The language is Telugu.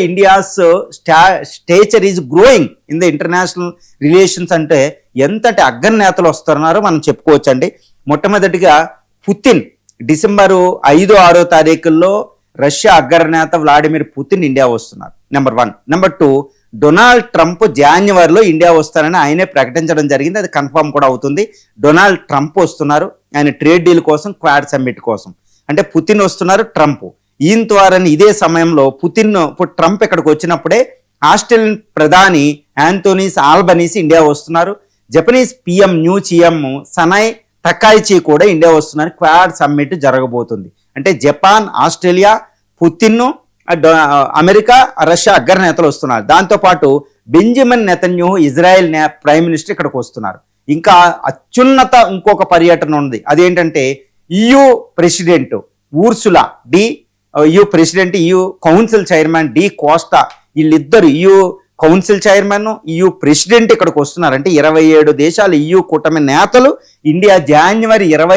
India's stature is growing in the international relations అంటే ఎంతటి అగ్రనేతలు వస్తున్నారో మనం చెప్పుకోవచ్చు అండి. మొట్టమొదటిగా పుతిన్ డిసెంబరు 5-6 తారీఖుల్లో రష్యా అగ్రనేత వ్లాడిమిర్ పుతిన్ ఇండియా వస్తున్నారు, నెంబర్ 1. నెంబర్ 2, డొనాల్డ్ ట్రంప్ జాన్యువరిలో ఇండియా వస్తారని ఆయనే ప్రకటించడం జరిగింది. అది కన్ఫర్మ్ కూడా అవుతుంది. డొనాల్డ్ ట్రంప్ వస్తున్నారు ఆయన ట్రేడ్ డీల్ కోసం, క్వాడ్ సమ్మిట్ కోసం. అంటే పుతిన్ వస్తున్నారు, ట్రంప్. ఈయన ద్వారా ఇదే సమయంలో ఇప్పుడు ట్రంప్ ఇక్కడికి వచ్చినప్పుడే ఆస్ట్రేలియన్ ప్రధాని యాంథోనీస్ ఆల్బనీస్ ఇండియా వస్తున్నారు. Japanese PM new CM Sanae Takaichi కూడా ఇండియా వస్తున్నారు. క్వాడ్ సమ్మిట్ జరగబోతుంది. అంటే Japan, Australia, Putin, America, Russia అగ్రనేతలు వస్తున్నారు. దాంతోపాటు Benjamin Netanyahu Israel prime minister ఇక్కడికి వస్తున్నారు. ఇంకా అత్యున్నత ఇంకొక పర్యటన ఉంది. అదేంటంటే EU president Ursula EU president, EU council chairman de Costa, వీళ్ళిద్దరు EU council chairman, EU president ఇక్కడికి వస్తున్నారు. అంటే 27 దేశాలు EU కూటమి నేతలు ఇండియా జనవరి 20